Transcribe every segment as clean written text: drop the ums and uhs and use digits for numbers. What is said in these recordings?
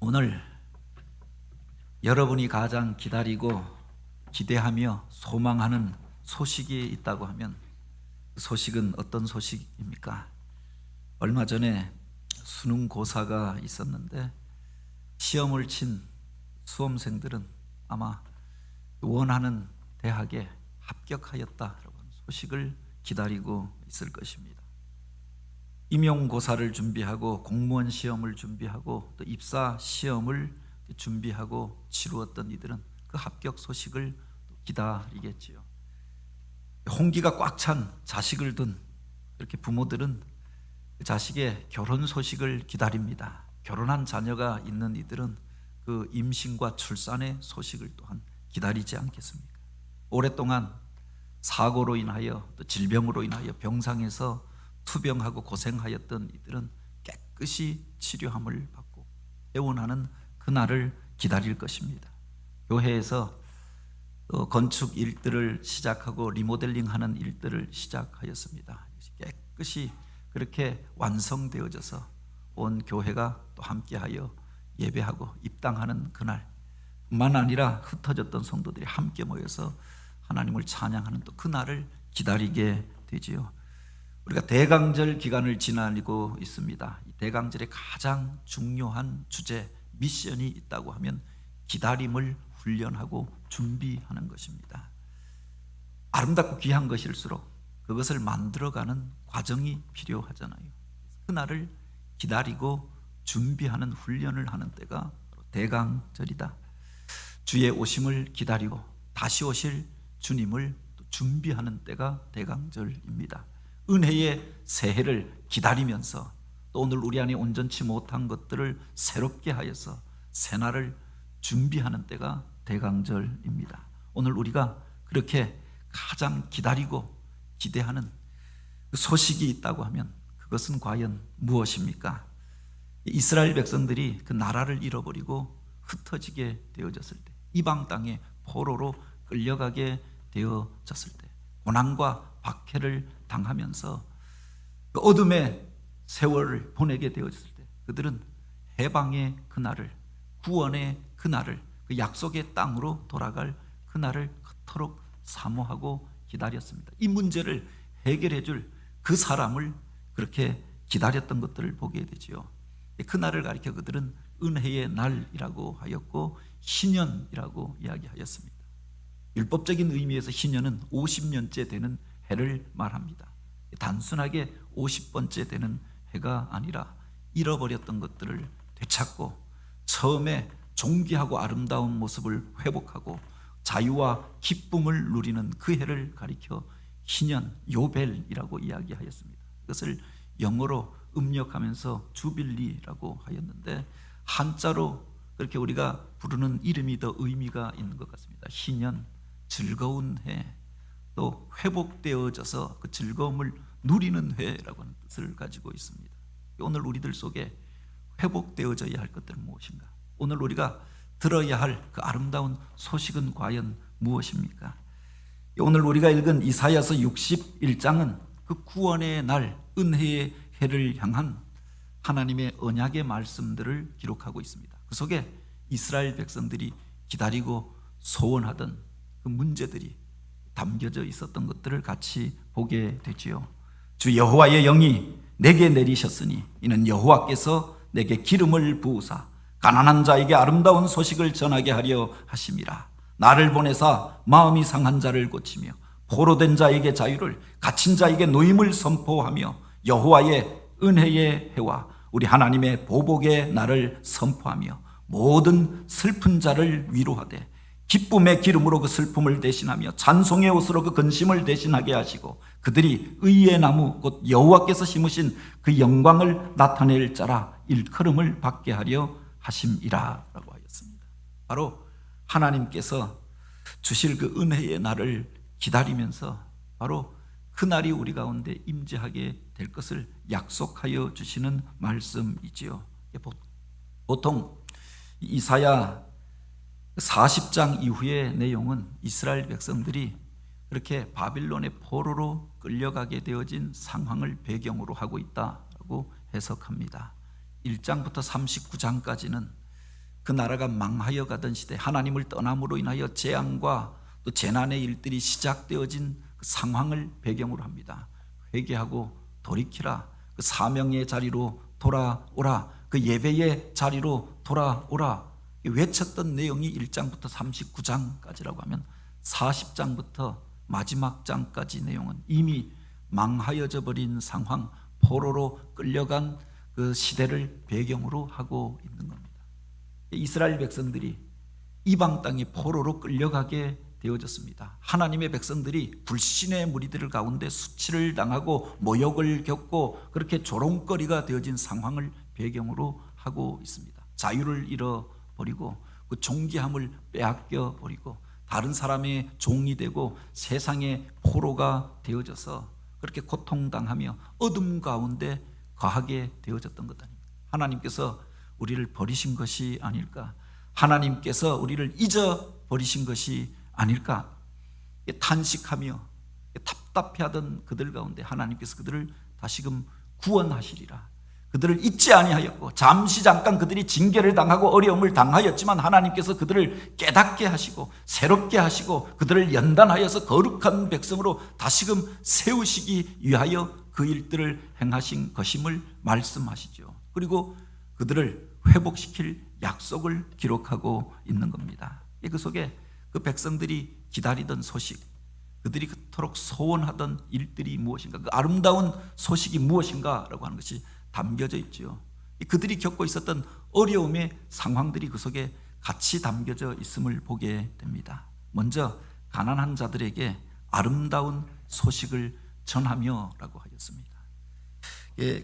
오늘 여러분이 가장 기다리고 기대하며 소망하는 소식이 있다고 하면 그 소식은 어떤 소식입니까? 얼마 전에 수능고사가 있었는데 시험을 친 수험생들은 아마 원하는 대학에 합격하였다라고 하는 소식을 기다리고 있을 것입니다. 임용고사를 준비하고 공무원 시험을 준비하고 또 입사 시험을 준비하고 치루었던 이들은 그 합격 소식을 기다리겠지요. 홍기가 꽉 찬 자식을 둔 이렇게 부모들은 그 자식의 결혼 소식을 기다립니다. 결혼한 자녀가 있는 이들은 그 임신과 출산의 소식을 또한 기다리지 않겠습니까? 오랫동안 사고로 인하여 또 질병으로 인하여 병상에서 투병하고 고생하였던 이들은 깨끗이 치료함을 받고 회원하는 그날을 기다릴 것입니다. 교회에서 건축 일들을 시작하고 리모델링하는 일들을 시작하였습니다. 깨끗이 그렇게 완성되어져서 온 교회가 또 함께하여 예배하고 입당하는 그날뿐만 아니라 흩어졌던 성도들이 함께 모여서 하나님을 찬양하는 또 그날을 기다리게 되지요. 우리가 대강절 기간을 지나고 있습니다. 이 대강절의 가장 중요한 주제, 미션이 있다고 하면 기다림을 훈련하고 준비하는 것입니다. 아름답고 귀한 것일수록 그것을 만들어가는 과정이 필요하잖아요. 그날을 기다리고 준비하는 훈련을 하는 때가 대강절이다. 주의 오심을 기다리고 다시 오실 주님을 준비하는 때가 대강절입니다. 은혜의 새해를 기다리면서 또 오늘 우리 안에 온전치 못한 것들을 새롭게 하여서 새날을 준비하는 때가 대강절입니다. 오늘 우리가 그렇게 가장 기다리고 기대하는 그 소식이 있다고 하면 그것은 과연 무엇입니까? 이스라엘 백성들이 그 나라를 잃어버리고 흩어지게 되어졌을 때, 이방 땅에 포로로 끌려가게 되어졌을 때, 고난과 박해를 당하면서 그 어둠의 세월을 보내게 되어졌을 때 그들은 해방의 그날을, 구원의 그날을, 그 약속의 땅으로 돌아갈 그날을 그토록 사모하고 기다렸습니다. 이 문제를 해결해 줄 그 사람을 그렇게 기다렸던 것들을 보게 되지요. 그날을 가리켜 그들은 은혜의 날이라고 하였고 희년이라고 이야기하였습니다. 율법적인 의미에서 희년은 50년째 되는 해를 말합니다. 단순하게 50번째 되는 해가 아니라 잃어버렸던 것들을 되찾고 처음에 존귀하고 아름다운 모습을 회복하고 자유와 기쁨을 누리는 그 해를 가리켜 희년, 요벨이라고 이야기하였습니다. 그것을 영어로 음력하면서 주빌리라고 하였는데 한자로 그렇게 우리가 부르는 이름이 더 의미가 있는 것 같습니다. 희년, 즐거운 해, 또 회복되어져서 그 즐거움을 누리는 해라고 하는 뜻을 가지고 있습니다. 오늘 우리들 속에 회복되어져야 할 것들은 무엇인가? 오늘 우리가 들어야 할 그 아름다운 소식은 과연 무엇입니까? 오늘 우리가 읽은 이사야서 61장은 그 구원의 날, 은혜의 해를 향한 하나님의 언약의 말씀들을 기록하고 있습니다. 그 속에 이스라엘 백성들이 기다리고 소원하던 그 문제들이 담겨져 있었던 것들을 같이 보게 되지요. 주 여호와의 영이 내게 내리셨으니 이는 여호와께서 내게 기름을 부으사 가난한 자에게 아름다운 소식을 전하게 하려 하심이라. 나를 보내사 마음이 상한 자를 고치며 포로된 자에게 자유를, 갇힌 자에게 노임을 선포하며 여호와의 은혜의 해와 우리 하나님의 보복의 날을 선포하며 모든 슬픈 자를 위로하되 기쁨의 기름으로 그 슬픔을 대신하며 찬송의 옷으로 그 근심을 대신하게 하시고 그들이 의의 나무 곧 여호와께서 심으신 그 영광을 나타낼 자라 일컬음을 받게 하려 하심이라 라고 하였습니다. 바로 하나님께서 주실 그 은혜의 날을 기다리면서 바로 그 날이 우리 가운데 임재하게 될 것을 약속하여 주시는 말씀이지요. 보통 이사야 40장 이후의 내용은 이스라엘 백성들이 그렇게 바빌론의 포로로 끌려가게 되어진 상황을 배경으로 하고 있다고 해석합니다. 1장부터 39장까지는 그 나라가 망하여 가던 시대, 하나님을 떠남으로 인하여 재앙과 또 재난의 일들이 시작되어진 그 상황을 배경으로 합니다. 회개하고 돌이키라, 그 사명의 자리로 돌아오라, 그 예배의 자리로 돌아오라 외쳤던 내용이 1장부터 39장까지라고 하면 40장부터 마지막 장까지 내용은 이미 망하여져 버린 상황, 포로로 끌려간 그 시대를 배경으로 하고 있는 겁니다. 이스라엘 백성들이 이방 땅에 포로로 끌려가게 되어졌습니다. 하나님의 백성들이 불신의 무리들 가운데 수치를 당하고 모욕을 겪고 그렇게 조롱거리가 되어진 상황을 배경으로 하고 있습니다. 자유를 잃어버리고 그 존귀함을 빼앗겨 버리고 다른 사람의 종이 되고 세상의 포로가 되어져서 그렇게 고통당하며 어둠 가운데 거하게 되어졌던 것 아닙니까? 하나님께서 우리를 버리신 것이 아닐까? 하나님께서 우리를 잊어버리신 것이 아닐까? 탄식하며 답답해하던 그들 가운데 하나님께서 그들을 다시금 구원하시리라. 그들을 잊지 아니하였고 잠시 잠깐 그들이 징계를 당하고 어려움을 당하였지만 하나님께서 그들을 깨닫게 하시고 새롭게 하시고 그들을 연단하여서 거룩한 백성으로 다시금 세우시기 위하여 그 일들을 행하신 것임을 말씀하시죠. 그리고 그들을 회복시킬 약속을 기록하고 있는 겁니다. 그 속에 그 백성들이 기다리던 소식, 그들이 그토록 소원하던 일들이 무엇인가, 그 아름다운 소식이 무엇인가라고 하는 것이 담겨져 있죠. 그들이 겪고 있었던 어려움의 상황들이 그 속에 같이 담겨져 있음을 보게 됩니다. 먼저 가난한 자들에게 아름다운 소식을 전하며라고 하였습니다.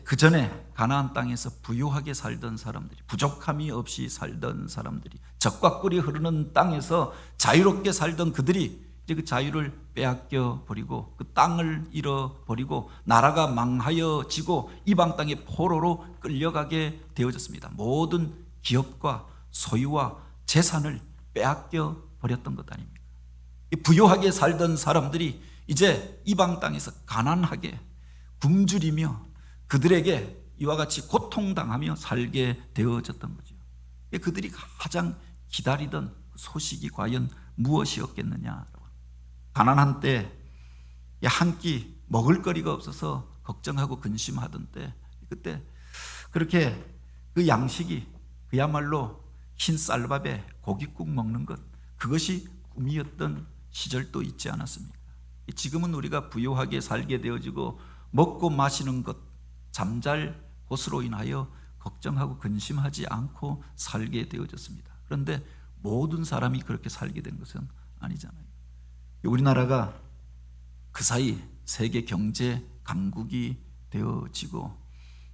그 전에 가나안 땅에서 부유하게 살던 사람들이, 부족함이 없이 살던 사람들이, 젖과 꿀이 흐르는 땅에서 자유롭게 살던 그들이 이제 그 자유를 빼앗겨 버리고 그 땅을 잃어버리고 나라가 망하여지고 이방 땅의 포로로 끌려가게 되어졌습니다. 모든 기업과 소유와 재산을 빼앗겨 버렸던 것 아닙니까? 부유하게 살던 사람들이 이제 이방 땅에서 가난하게 굶주리며 그들에게 이와 같이 고통당하며 살게 되어졌던 거죠. 그들이 가장 기다리던 소식이 과연 무엇이었겠느냐. 가난한 때 한 끼 먹을 거리가 없어서 걱정하고 근심하던 때, 그때 그렇게 그 양식이 그야말로 흰 쌀밥에 고깃국 먹는 것, 그것이 꿈이었던 시절도 있지 않았습니까? 지금은 우리가 부유하게 살게 되어지고 먹고 마시는 것, 잠잘 곳으로 인하여 걱정하고 근심하지 않고 살게 되어졌습니다. 그런데 모든 사람이 그렇게 살게 된 것은 아니잖아요. 우리나라가 그 사이 세계 경제 강국이 되어지고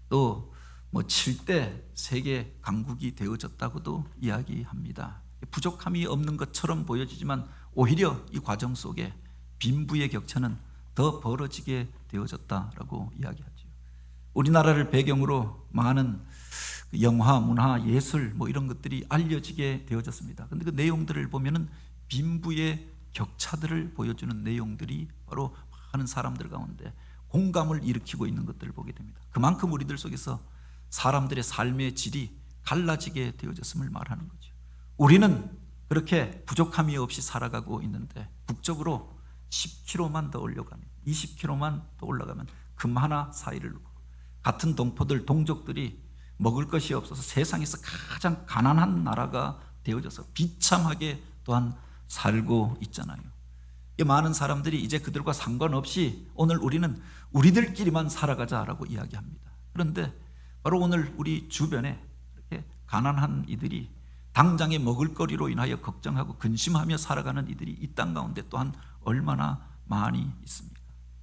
또 뭐 7대 세계 강국이 되어졌다고도 이야기합니다. 부족함이 없는 것처럼 보여지지만 오히려 이 과정 속에 빈부의 격차는 더 벌어지게 되어졌다라고 이야기하죠. 우리나라를 배경으로 많은 영화, 문화, 예술 뭐 이런 것들이 알려지게 되어졌습니다. 그런데 그 내용들을 보면은 빈부의 격차들을 보여주는 내용들이 바로 많은 사람들 가운데 공감을 일으키고 있는 것들을 보게 됩니다. 그만큼 우리들 속에서 사람들의 삶의 질이 갈라지게 되어졌음을 말하는 거죠. 우리는 그렇게 부족함이 없이 살아가고 있는데 북쪽으로 10km만 더 올라가면, 20km만 더 올라가면 금 하나 사이를 놓고 같은 동포들, 동족들이 먹을 것이 없어서 세상에서 가장 가난한 나라가 되어져서 비참하게 또한 살고 있잖아요. 많은 사람들이 이제 그들과 상관없이 오늘 우리는 우리들끼리만 살아가자라고 이야기합니다. 그런데 바로 오늘 우리 주변에 이렇게 가난한 이들이 당장의 먹을거리로 인하여 걱정하고 근심하며 살아가는 이들이 이 땅 가운데 또한 얼마나 많이 있습니까?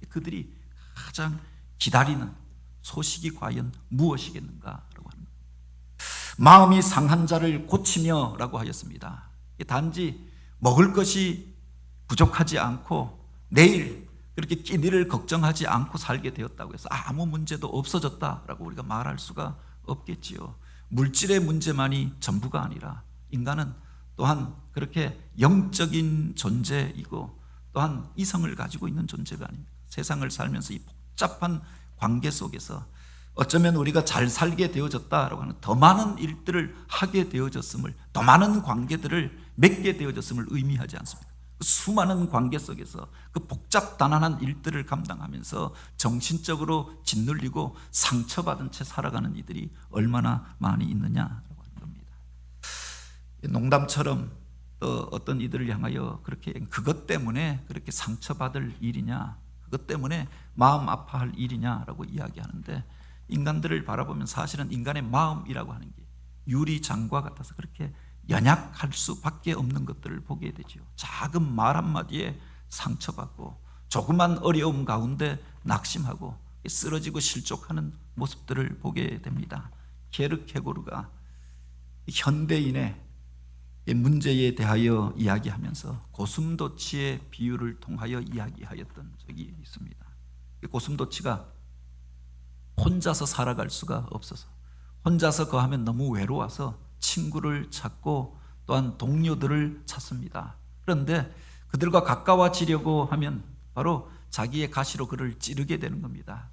그들이 가장 기다리는 소식이 과연 무엇이겠는가라고 하는 겁니다. 마음이 상한 자를 고치며라고 하였습니다. 단지 먹을 것이 부족하지 않고 내일 그렇게 끼니를 걱정하지 않고 살게 되었다고 해서 아무 문제도 없어졌다라고 우리가 말할 수가 없겠지요. 물질의 문제만이 전부가 아니라 인간은 또한 그렇게 영적인 존재이고 또한 이성을 가지고 있는 존재가 아닙니까? 세상을 살면서 이 복잡한 관계 속에서 어쩌면 우리가 잘 살게 되어졌다라고 하는 더 많은 일들을 하게 되어졌음을, 더 많은 관계들을 맺게 되어졌음을 의미하지 않습니다. 그 수많은 관계 속에서 그 복잡단안한 일들을 감당하면서 정신적으로 짓눌리고 상처받은 채 살아가는 이들이 얼마나 많이 있느냐라고 하는 겁니다. 농담처럼 또 어떤 이들을 향하여 그렇게 그것 때문에 그렇게 상처받을 일이냐, 그것 때문에 마음 아파할 일이냐라고 이야기하는데, 인간들을 바라보면 사실은 인간의 마음이라고 하는 게 유리장과 같아서 그렇게 연약할 수밖에 없는 것들을 보게 되죠. 작은 말 한마디에 상처받고 조그만 어려움 가운데 낙심하고 쓰러지고 실족하는 모습들을 보게 됩니다. 케르케고르가 현대인의 문제에 대하여 이야기하면서 고슴도치의 비유를 통하여 이야기하였던 적이 있습니다. 고슴도치가 혼자서 살아갈 수가 없어서, 혼자서 거하면 너무 외로워서 친구를 찾고 또한 동료들을 찾습니다. 그런데 그들과 가까워지려고 하면 바로 자기의 가시로 그를 찌르게 되는 겁니다.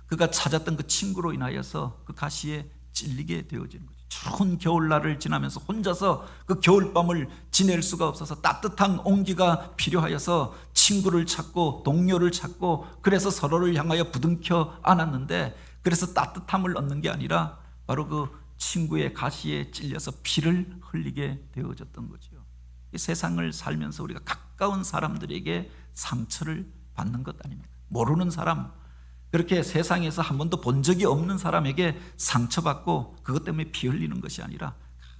그가 찾았던 그 친구로 인하여서 그 가시에 찔리게 되어지는 거죠. 추운 겨울날을 지나면서 혼자서 그 겨울밤을 지낼 수가 없어서 따뜻한 온기가 필요하여서 친구를 찾고 동료를 찾고, 그래서 서로를 향하여 부둥켜 안았는데, 그래서 따뜻함을 얻는 게 아니라 바로 그 친구의 가시에 찔려서 피를 흘리게 되어졌던 거죠. 이 세상을 살면서 우리가 가까운 사람들에게 상처를 받는 것 아닙니까? 모르는 사람, 그렇게 세상에서 한 번도 본 적이 없는 사람에게 상처받고 그것 때문에 피 흘리는 것이 아니라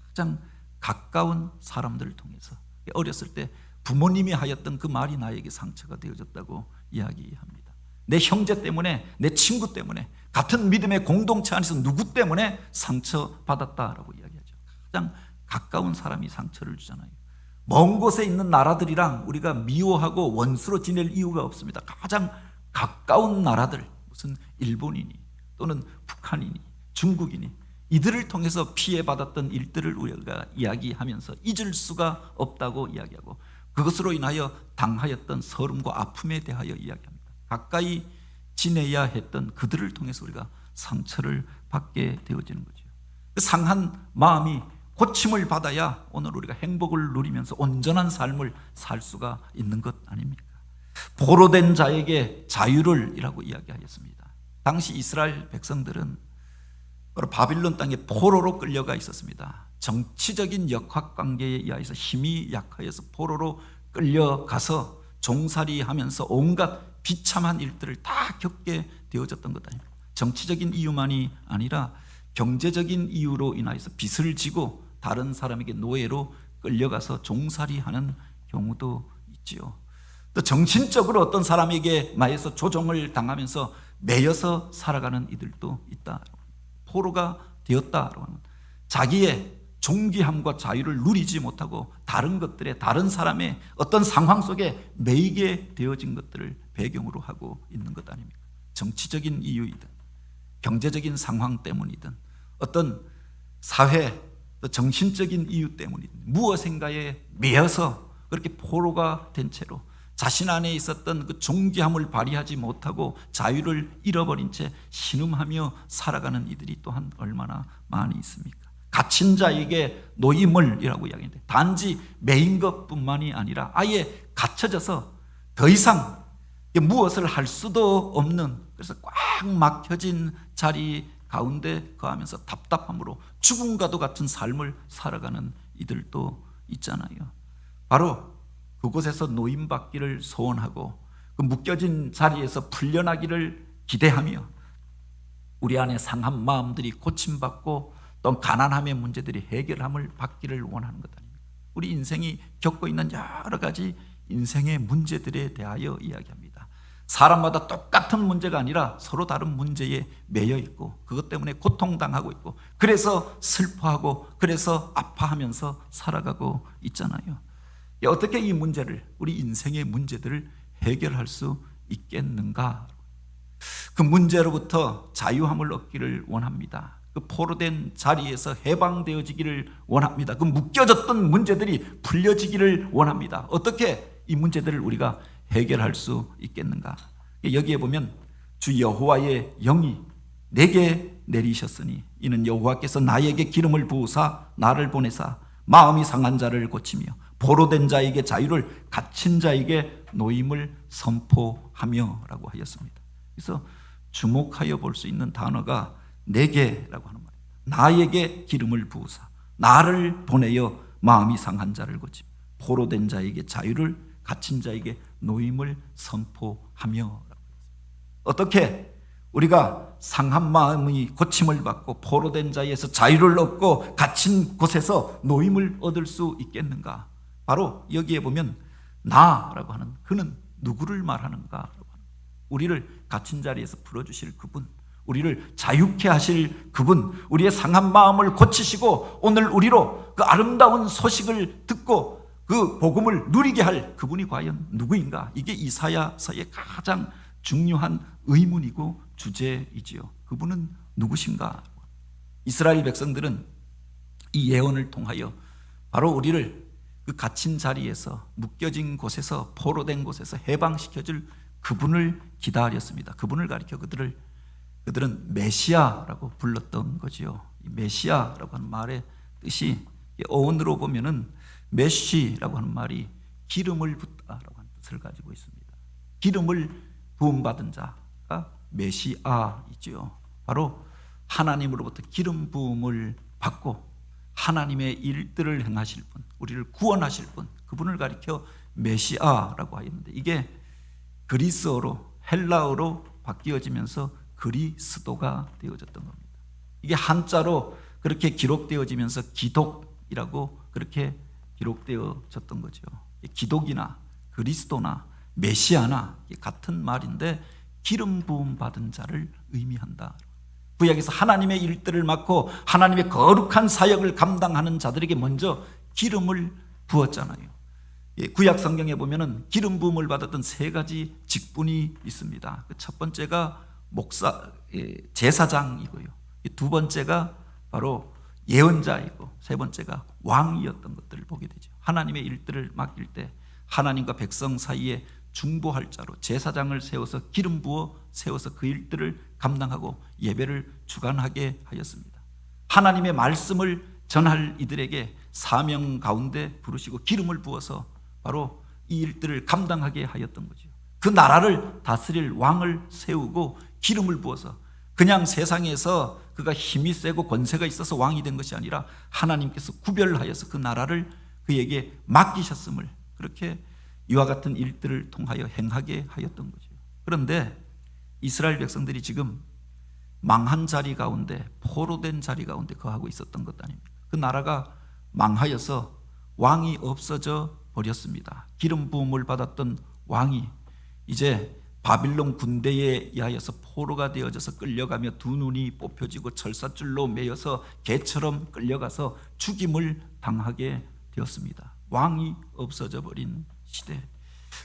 가장 가까운 사람들을 통해서, 어렸을 때 부모님이 하였던 그 말이 나에게 상처가 되어졌다고 이야기합니다. 내 형제 때문에, 내 친구 때문에, 같은 믿음의 공동체 안에서 누구 때문에 상처받았다라고 이야기하죠. 가장 가까운 사람이 상처를 주잖아요. 먼 곳에 있는 나라들이랑 우리가 미워하고 원수로 지낼 이유가 없습니다. 가장 가까운 나라들, 무슨 일본이니 또는 북한이니 중국이니, 이들을 통해서 피해받았던 일들을 우리가 이야기하면서 잊을 수가 없다고 이야기하고, 그것으로 인하여 당하였던 서름과 아픔에 대하여 이야기합니다. 가까이 지내야 했던 그들을 통해서 우리가 상처를 받게 되어지는 거죠. 그 상한 마음이 고침을 받아야 오늘 우리가 행복을 누리면서 온전한 삶을 살 수가 있는 것 아닙니까? 포로된 자에게 자유를 이라고 이야기하였습니다. 당시 이스라엘 백성들은 바로 바빌론 땅에 포로로 끌려가 있었습니다. 정치적인 역학관계에 의해서 힘이 약하여서 포로로 끌려가서 종살이하면서 온갖 비참한 일들을 다 겪게 되어졌던 것 아닙니까? 정치적인 이유만이 아니라 경제적인 이유로 인하여서 빚을 지고 다른 사람에게 노예로 끌려가서 종살이하는 경우도 있지요. 또 정신적으로 어떤 사람에게 마에서 조종을 당하면서 매여서 살아가는 이들도 있다. 포로가 되었다라고 하는, 자기의 존귀함과 자유를 누리지 못하고 다른 것들에, 다른 사람의 어떤 상황 속에 매이게 되어진 것들을 배경으로 하고 있는 것 아닙니까? 정치적인 이유이든 경제적인 상황 때문이든 어떤 사회, 또 정신적인 이유 때문이든 무엇인가에 매여서 그렇게 포로가 된 채로 자신 안에 있었던 그 존귀함을 발휘하지 못하고 자유를 잃어버린 채 신음하며 살아가는 이들이 또한 얼마나 많이 있습니까? 갇힌 자에게 노임을이라고 이야기하는데, 단지 매인 것뿐만이 아니라 아예 갇혀져서 더 이상 무엇을 할 수도 없는, 그래서 꽉 막혀진 자리 가운데 거하면서 답답함으로 죽음과도 같은 삶을 살아가는 이들도 있잖아요. 바로 그곳에서 노임받기를 소원하고 그 묶여진 자리에서 풀려나기를 기대하며 우리 안에 상한 마음들이 고침받고 또 가난함의 문제들이 해결함을 받기를 원하는 것 아닙니까? 우리 인생이 겪고 있는 여러 가지 인생의 문제들에 대하여 이야기합니다. 사람마다 똑같은 문제가 아니라 서로 다른 문제에 매여 있고 그것 때문에 고통당하고 있고 그래서 슬퍼하고 그래서 아파하면서 살아가고 있잖아요. 어떻게 이 문제를, 우리 인생의 문제들을 해결할 수 있겠는가? 그 문제로부터 자유함을 얻기를 원합니다. 그 포로된 자리에서 해방되어지기를 원합니다. 그 묶여졌던 문제들이 풀려지기를 원합니다. 어떻게 이 문제들을 우리가 해결할 수 있겠는가? 여기에 보면 주 여호와의 영이 내게 내리셨으니 이는 여호와께서 나에게 기름을 부으사 나를 보내사 마음이 상한 자를 고치며 포로된 자에게 자유를, 갇힌 자에게 노임을 선포하며 라고 하였습니다. 그래서 주목하여 볼 수 있는 단어가 내게라고 하는 말입니다. 나에게 기름을 부으사 나를 보내어 마음이 상한 자를 고치며 포로된 자에게 자유를, 갇힌 자에게 노임을 선포하며. 어떻게 우리가 상한 마음이 고침을 받고 포로된 자에서 자유를 얻고 갇힌 곳에서 노임을 얻을 수 있겠는가? 바로 여기에 보면 나라고 하는 그는 누구를 말하는가? 우리를 갇힌 자리에서 풀어주실 그분, 우리를 자유케 하실 그분, 우리의 상한 마음을 고치시고 오늘 우리로 그 아름다운 소식을 듣고 그 복음을 누리게 할 그분이 과연 누구인가? 이게 이사야서의 가장 중요한 의문이고 주제이지요. 그분은 누구신가? 이스라엘 백성들은 이 예언을 통하여 바로 우리를 그 갇힌 자리에서, 묶여진 곳에서, 포로된 곳에서 해방시켜줄 그분을 기다렸습니다. 그분을 가리켜 그들은 메시아라고 불렀던 거지요. 이 메시아라고 하는 말의 뜻이 어원으로 보면은 메시라고 하는 말이 기름을 붓다라고 하는 뜻을 가지고 있습니다. 기름을 부음받은 자가 메시아이지요. 바로 하나님으로부터 기름 부음을 받고 하나님의 일들을 행하실 분, 우리를 구원하실 분, 그분을 가리켜 메시아라고 하였는데 이게 그리스어로, 헬라어로 바뀌어지면서 그리스도가 되어졌던 겁니다. 이게 한자로 그렇게 기록되어지면서 기독이라고 그렇게 기록되어졌던 거죠. 기독이나 그리스도나 메시아나 같은 말인데 기름 부음 받은 자를 의미한다. 구약에서 하나님의 일들을 맡고 하나님의 거룩한 사역을 감당하는 자들에게 먼저 기름을 부었잖아요. 구약 성경에 보면은 기름 부음을 받았던 세 가지 직분이 있습니다. 첫 번째가 제사장이고요. 두 번째가 바로 예언자이고 세 번째가 왕이었던 것들을 보게 되죠. 하나님의 일들을 맡길 때 하나님과 백성 사이에 중보할 자로 제사장을 세워서 기름 부어 세워서 그 일들을 감당하고 예배를 주관하게 하였습니다. 하나님의 말씀을 전할 이들에게 사명 가운데 부르시고 기름을 부어서 바로 이 일들을 감당하게 하였던 거죠. 그 나라를 다스릴 왕을 세우고 기름을 부어서 그냥 세상에서 그가 힘이 세고 권세가 있어서 왕이 된 것이 아니라 하나님께서 구별하여서 그 나라를 그에게 맡기셨음을 그렇게 이와 같은 일들을 통하여 행하게 하였던 거죠. 그런데 이스라엘 백성들이 지금 망한 자리 가운데, 포로된 자리 가운데 거하고 있었던 것 아닙니까? 그 나라가 망하여서 왕이 없어져 버렸습니다. 기름 부음을 받았던 왕이 이제 바빌론 군대에 의하여서 포로가 되어져서 끌려가며 두 눈이 뽑혀지고 철사줄로 매여서 개처럼 끌려가서 죽임을 당하게 되었습니다. 왕이 없어져 버린 시대.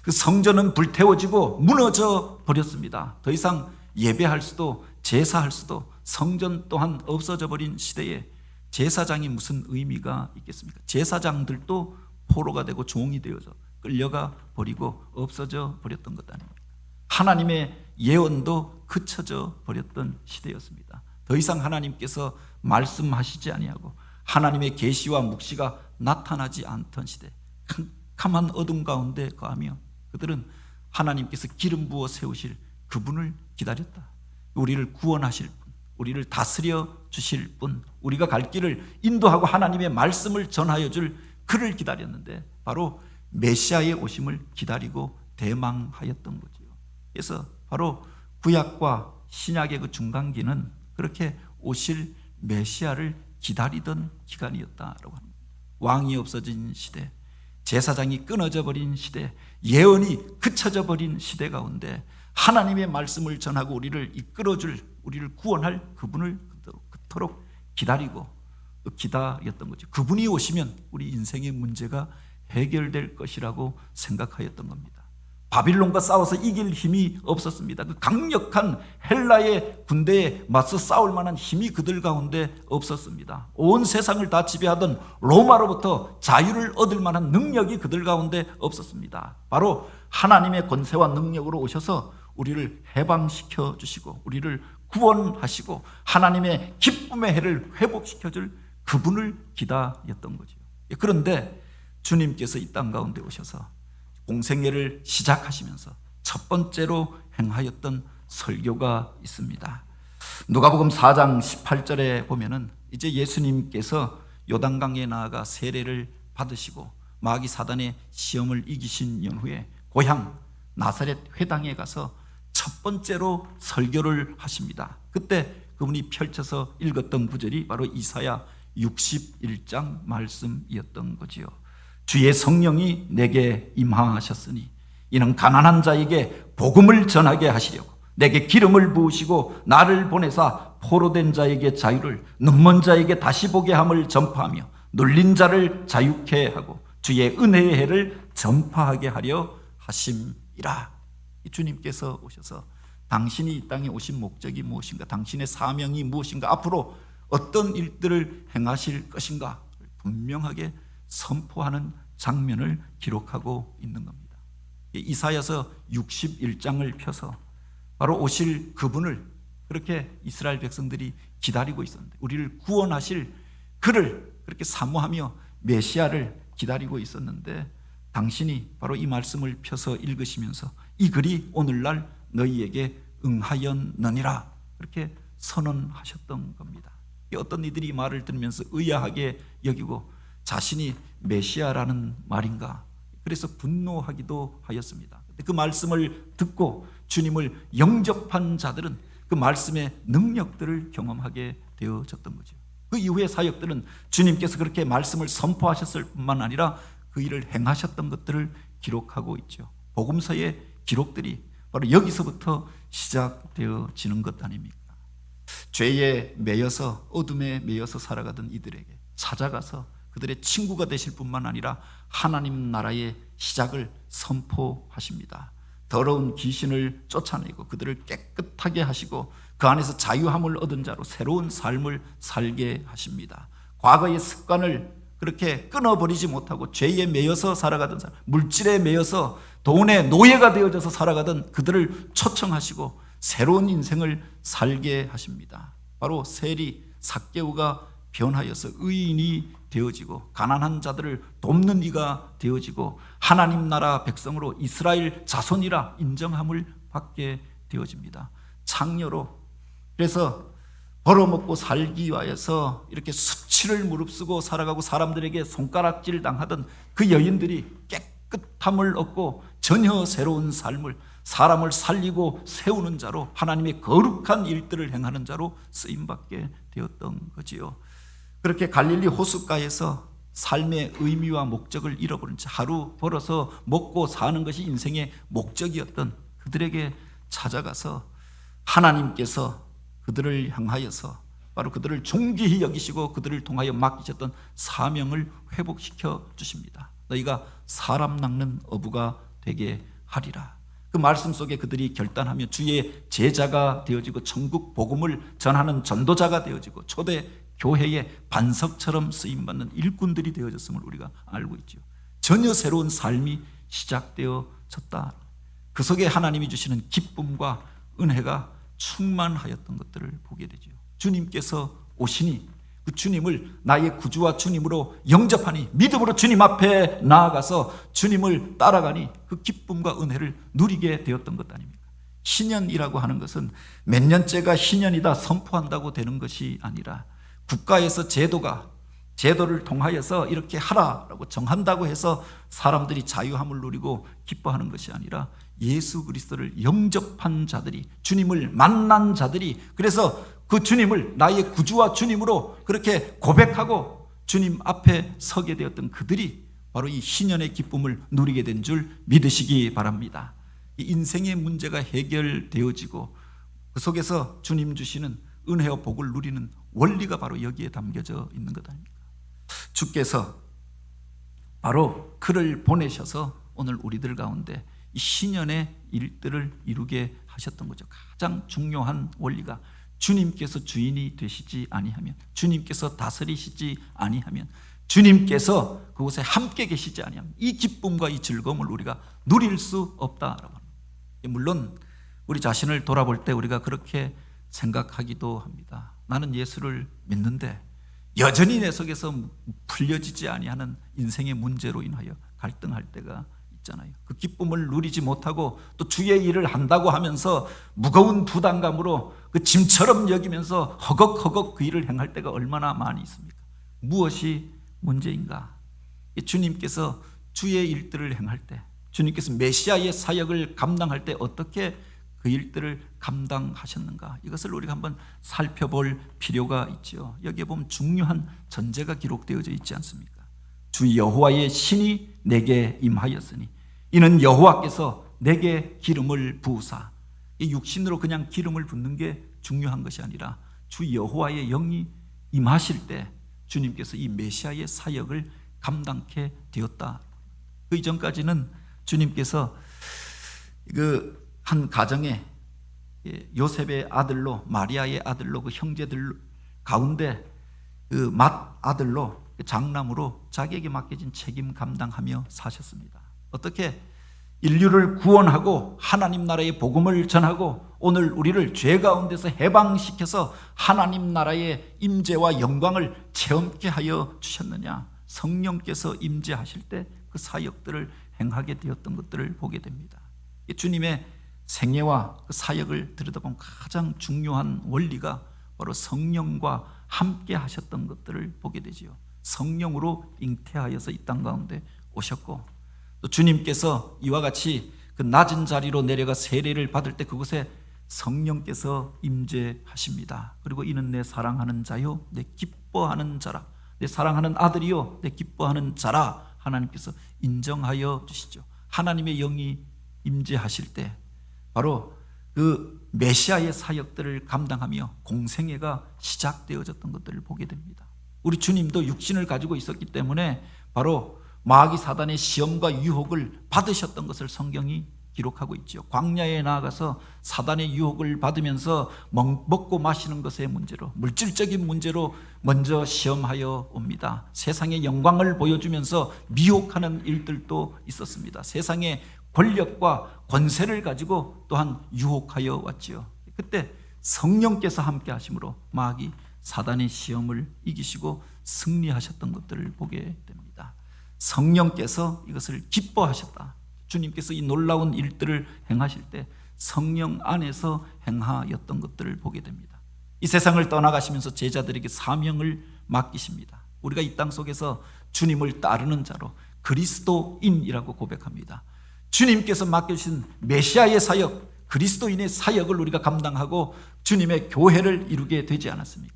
그 성전은 불태워지고 무너져 버렸습니다. 더 이상 예배할 수도 제사할 수도 성전 또한 없어져 버린 시대에 제사장이 무슨 의미가 있겠습니까? 제사장들도 포로가 되고 종이 되어서 끌려가 버리고 없어져 버렸던 것 아닙니까? 하나님의 예언도 그쳐져 버렸던 시대였습니다. 더 이상 하나님께서 말씀하시지 아니하고 하나님의 계시와 묵시가 나타나지 않던 시대, 캄캄한 어둠 가운데 거하며 그들은 하나님께서 기름 부어 세우실 그분을 기다렸다. 우리를 구원하실 분, 우리를 다스려 주실 분, 우리가 갈 길을 인도하고 하나님의 말씀을 전하여 줄 그를 기다렸는데 바로 메시아의 오심을 기다리고 대망하였던 거죠. 그래서 바로 구약과 신약의 그 중간기는 그렇게 오실 메시아를 기다리던 기간이었다라고 합니다. 왕이 없어진 시대, 제사장이 끊어져 버린 시대, 예언이 그쳐져 버린 시대 가운데 하나님의 말씀을 전하고 우리를 이끌어줄, 우리를 구원할 그분을 그토록 기다리고 기다렸던 거죠. 그분이 오시면 우리 인생의 문제가 해결될 것이라고 생각하였던 겁니다. 바빌론과 싸워서 이길 힘이 없었습니다. 그 강력한 헬라의 군대에 맞서 싸울 만한 힘이 그들 가운데 없었습니다. 온 세상을 다 지배하던 로마로부터 자유를 얻을 만한 능력이 그들 가운데 없었습니다. 바로 하나님의 권세와 능력으로 오셔서 우리를 해방시켜 주시고 우리를 구원하시고 하나님의 기쁨의 해를 회복시켜줄 그분을 기다렸던 거죠. 그런데 주님께서 이 땅 가운데 오셔서 공생애를 시작하시면서 첫 번째로 행하였던 설교가 있습니다. 누가복음 4장 18절에 보면은 이제 예수님께서 요단강에 나아가 세례를 받으시고 마귀 사단의 시험을 이기신 연후에 고향 나사렛 회당에 가서 첫 번째로 설교를 하십니다. 그때 그분이 펼쳐서 읽었던 구절이 바로 이사야 61장 말씀이었던 거지요. 주의 성령이 내게 임하셨으니 이는 가난한 자에게 복음을 전하게 하시려고 내게 기름을 부으시고 나를 보내사 포로된 자에게 자유를 눈먼 자에게 다시 보게 함을 전파하며 눌린 자를 자유케 하고 주의 은혜의 해를 전파하게 하려 하심이라. 주님께서 오셔서 당신이 이 땅에 오신 목적이 무엇인가, 당신의 사명이 무엇인가, 앞으로 어떤 일들을 행하실 것인가 분명하게 선포하는 장면을 기록하고 있는 겁니다. 이사야서 61장을 펴서 바로 오실 그분을 그렇게 이스라엘 백성들이 기다리고 있었는데, 우리를 구원하실 그를 그렇게 사모하며 메시아를 기다리고 있었는데, 당신이 바로 이 말씀을 펴서 읽으시면서 이 글이 오늘날 너희에게 응하였느니라 그렇게 선언하셨던 겁니다. 어떤 이들이 이 말을 들으면서 의아하게 여기고 자신이 메시아라는 말인가, 그래서 분노하기도 하였습니다. 그 말씀을 듣고 주님을 영접한 자들은 그 말씀의 능력들을 경험하게 되어졌던 거죠. 그 이후의 사역들은 주님께서 그렇게 말씀을 선포하셨을 뿐만 아니라 그 일을 행하셨던 것들을 기록하고 있죠. 복음서의 기록들이 바로 여기서부터 시작되어지는 것 아닙니까? 죄에 매여서 어둠에 매여서 살아가던 이들에게 찾아가서 그들의 친구가 되실 뿐만 아니라 하나님 나라의 시작을 선포하십니다. 더러운 귀신을 쫓아내고 그들을 깨끗하게 하시고 그 안에서 자유함을 얻은 자로 새로운 삶을 살게 하십니다. 과거의 습관을 그렇게 끊어버리지 못하고 죄에 매여서 살아가던 사람, 물질에 매여서 돈의 노예가 되어져서 살아가던 그들을 초청하시고 새로운 인생을 살게 하십니다. 바로 세리 삭개오가 변하여서 의인이 되어지고 가난한 자들을 돕는 이가 되어지고 하나님 나라 백성으로 이스라엘 자손이라 인정함을 받게 되어집니다. 창녀로, 그래서 벌어먹고 살기 위해서 이렇게 수치를 무릅쓰고 살아가고 사람들에게 손가락질 당하던 그 여인들이 깨끗함을 얻고 전혀 새로운 삶을, 사람을 살리고 세우는 자로, 하나님의 거룩한 일들을 행하는 자로 쓰임받게 되었던 거지요. 그렇게 갈릴리 호숫가에서 삶의 의미와 목적을 잃어버린 채 하루 벌어서 먹고 사는 것이 인생의 목적이었던 그들에게 찾아가서 하나님께서 그들을 향하여서 바로 그들을 존귀히 여기시고 그들을 통하여 맡기셨던 사명을 회복시켜 주십니다. 너희가 사람 낚는 어부가 되게 하리라. 그 말씀 속에 그들이 결단하며 주의 제자가 되어지고 천국 복음을 전하는 전도자가 되어지고 초대 교회의 반석처럼 쓰임받는 일꾼들이 되어졌음을 우리가 알고 있죠. 전혀 새로운 삶이 시작되어졌다. 그 속에 하나님이 주시는 기쁨과 은혜가 충만하였던 것들을 보게 되죠. 주님께서 오시니 그 주님을 나의 구주와 주님으로 영접하니 믿음으로 주님 앞에 나아가서 주님을 따라가니 그 기쁨과 은혜를 누리게 되었던 것 아닙니까? 희년이라고 하는 것은 몇 년째가 희년이다 선포한다고 되는 것이 아니라 국가에서 제도를 통하여서 이렇게 하라라고 정한다고 해서 사람들이 자유함을 누리고 기뻐하는 것이 아니라 예수 그리스도를 영접한 자들이, 주님을 만난 자들이, 그래서 그 주님을 나의 구주와 주님으로 그렇게 고백하고 주님 앞에 서게 되었던 그들이 바로 이 희년의 기쁨을 누리게 된 줄 믿으시기 바랍니다. 이 인생의 문제가 해결되어지고 그 속에서 주님 주시는 은혜와 복을 누리는 원리가 바로 여기에 담겨져 있는 것 아닙니까? 주께서 바로 그를 보내셔서 오늘 우리들 가운데 이 신년의 일들을 이루게 하셨던 거죠. 가장 중요한 원리가 주님께서 주인이 되시지 아니하면, 주님께서 다스리시지 아니하면, 주님께서 그곳에 함께 계시지 아니하면 이 기쁨과 이 즐거움을 우리가 누릴 수 없다라고 합니다. 물론 우리 자신을 돌아볼 때 우리가 그렇게 생각하기도 합니다. 나는 예수를 믿는데 여전히 내 속에서 풀려지지 아니하는 인생의 문제로 인하여 갈등할 때가 있잖아요. 그 기쁨을 누리지 못하고 또 주의 일을 한다고 하면서 무거운 부담감으로 그 짐처럼 여기면서 허걱허걱 그 일을 행할 때가 얼마나 많이 있습니까? 무엇이 문제인가? 주님께서 주의 일들을 행할 때, 주님께서 메시아의 사역을 감당할 때 어떻게 그 일들을 감당하셨는가? 이것을 우리가 한번 살펴볼 필요가 있죠. 여기에 보면 중요한 전제가 기록되어져 있지 않습니까? 주 여호와의 신이 내게 임하였으니 이는 여호와께서 내게 기름을 부으사. 이 육신으로 그냥 기름을 붓는 게 중요한 것이 아니라 주 여호와의 영이 임하실 때 주님께서 이 메시아의 사역을 감당케 되었다. 그 이전까지는 주님께서 그 한 가정에 요셉의 아들로, 마리아의 아들로, 그 형제들 가운데 그 맏아들로, 장남으로 자기에게 맡겨진 책임 감당하며 사셨습니다. 어떻게 인류를 구원하고 하나님 나라의 복음을 전하고 오늘 우리를 죄 가운데서 해방시켜서 하나님 나라의 임재와 영광을 체험케 하여 주셨느냐? 성령께서 임재하실 때 그 사역들을 행하게 되었던 것들을 보게 됩니다. 주님의 생애와 그 사역을 들여다보면 가장 중요한 원리가 바로 성령과 함께 하셨던 것들을 보게 되지요. 성령으로 잉태하여서 이 땅 가운데 오셨고, 또 주님께서 이와 같이 그 낮은 자리로 내려가 세례를 받을 때 그곳에 성령께서 임재하십니다. 그리고 이는 내 사랑하는 자요 내 기뻐하는 자라, 내 사랑하는 아들이요 내 기뻐하는 자라 하나님께서 인정하여 주시죠. 하나님의 영이 임재하실 때 바로 그 메시아의 사역들을 감당하며 공생애가 시작되어졌던 것들을 보게 됩니다. 우리 주님도 육신을 가지고 있었기 때문에 바로 마귀 사단의 시험과 유혹을 받으셨던 것을 성경이 기록하고 있죠. 광야에 나아가서 사단의 유혹을 받으면서 먹고 마시는 것의 문제로, 물질적인 문제로 먼저 시험하여 옵니다. 세상의 영광을 보여주면서 미혹하는 일들도 있었습니다. 세상의 권력과 권세를 가지고 또한 유혹하여 왔지요. 그때 성령께서 함께 하심으로 마귀 사단의 시험을 이기시고 승리하셨던 것들을 보게 됩니다. 성령께서 이것을 기뻐하셨다. 주님께서 이 놀라운 일들을 행하실 때 성령 안에서 행하였던 것들을 보게 됩니다. 이 세상을 떠나가시면서 제자들에게 사명을 맡기십니다. 우리가 이 땅 속에서 주님을 따르는 자로 그리스도인이라고 고백합니다. 주님께서 맡겨주신 메시아의 사역, 그리스도인의 사역을 우리가 감당하고 주님의 교회를 이루게 되지 않았습니까?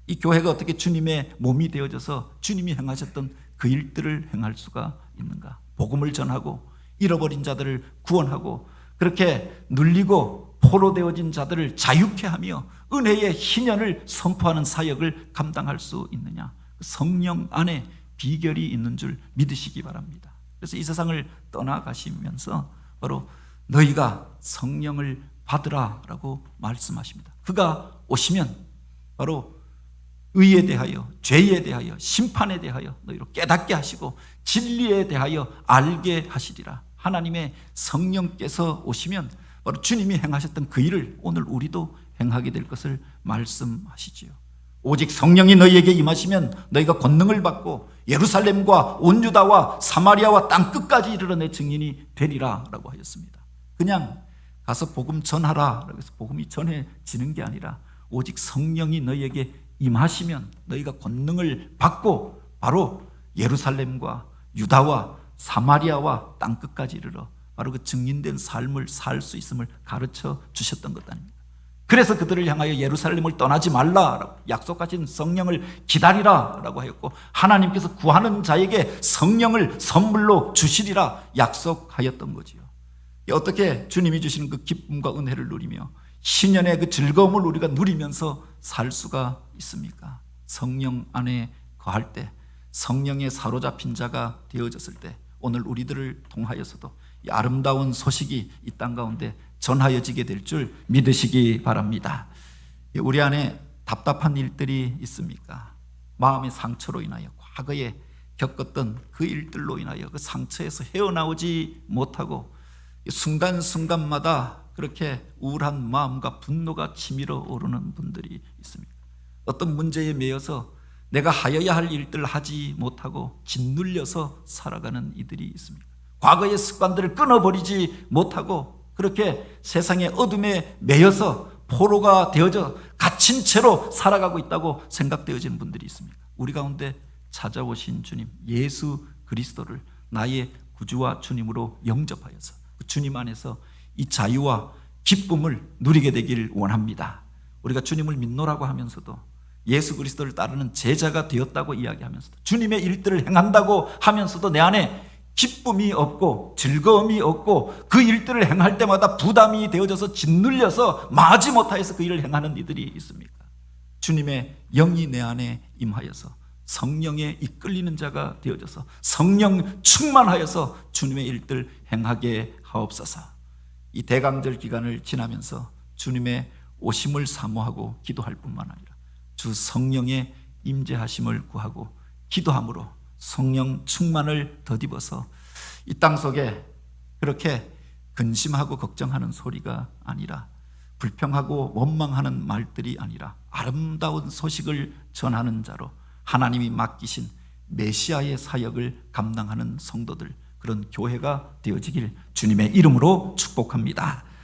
이 교회가 어떻게 주님의 몸이 되어져서 주님이 행하셨던 그 일들을 행할 수가 있는가? 복음을 전하고 잃어버린 자들을 구원하고 그렇게 눌리고 포로되어진 자들을 자유케 하며 은혜의 희년을 선포하는 사역을 감당할 수 있느냐? 성령 안에 비결이 있는 줄 믿으시기 바랍니다. 그래서 이 세상을 떠나가시면서 바로 너희가 성령을 받으라 라고 말씀하십니다. 그가 오시면 바로 의에 대하여, 죄에 대하여, 심판에 대하여 너희로 깨닫게 하시고 진리에 대하여 알게 하시리라. 하나님의 성령께서 오시면 바로 주님이 행하셨던 그 일을 오늘 우리도 행하게 될 것을 말씀하시지요. 오직 성령이 너희에게 임하시면 너희가 권능을 받고 예루살렘과 온 유다와 사마리아와 땅 끝까지 이르러 내 증인이 되리라 라고 하였습니다. 그냥 가서 복음 전하라 라고 해서 복음이 전해지는 게 아니라 오직 성령이 너희에게 임하시면 너희가 권능을 받고 바로 예루살렘과 유다와 사마리아와 땅 끝까지 이르러 바로 그 증인된 삶을 살 수 있음을 가르쳐 주셨던 것 아닙니까? 그래서 그들을 향하여 예루살렘을 떠나지 말라라고 약속하신 성령을 기다리라라고 하였고 하나님께서 구하는 자에게 성령을 선물로 주시리라 약속하였던 거지요. 어떻게 주님이 주시는 그 기쁨과 은혜를 누리며 신년의 그 즐거움을 우리가 누리면서 살 수가 있습니까? 성령 안에 거할 때, 성령에 사로잡힌 자가 되어졌을 때 오늘 우리들을 통하여서도 이 아름다운 소식이 이 땅 가운데 전하여지게 될 줄 믿으시기 바랍니다. 우리 안에 답답한 일들이 있습니까? 마음의 상처로 인하여 과거에 겪었던 그 일들로 인하여 그 상처에서 헤어나오지 못하고 순간순간마다 그렇게 우울한 마음과 분노가 치밀어 오르는 분들이 있습니다. 어떤 문제에 매여서 내가 하여야 할 일들을 하지 못하고 짓눌려서 살아가는 이들이 있습니다. 과거의 습관들을 끊어버리지 못하고 그렇게 세상의 어둠에 매여서 포로가 되어져 갇힌 채로 살아가고 있다고 생각되어지는 분들이 있습니다. 우리 가운데 찾아오신 주님 예수 그리스도를 나의 구주와 주님으로 영접하여서 그 주님 안에서 이 자유와 기쁨을 누리게 되길 원합니다. 우리가 주님을 믿노라고 하면서도 예수 그리스도를 따르는 제자가 되었다고 이야기하면서도 주님의 일들을 행한다고 하면서도 내 안에 기쁨이 없고 즐거움이 없고 그 일들을 행할 때마다 부담이 되어져서 짓눌려서 마지 못하여서 그 일을 행하는 이들이 있습니까? 주님의 영이 내 안에 임하여서 성령에 이끌리는 자가 되어져서 성령 충만하여서 주님의 일들 행하게 하옵소서. 이 대강절 기간을 지나면서 주님의 오심을 사모하고 기도할 뿐만 아니라 주 성령의 임재하심을 구하고 기도함으로 성령 충만을 덧입어서 이 땅 속에 그렇게 근심하고 걱정하는 소리가 아니라 불평하고 원망하는 말들이 아니라 아름다운 소식을 전하는 자로 하나님이 맡기신 메시아의 사역을 감당하는 성도들, 그런 교회가 되어지길 주님의 이름으로 축복합니다.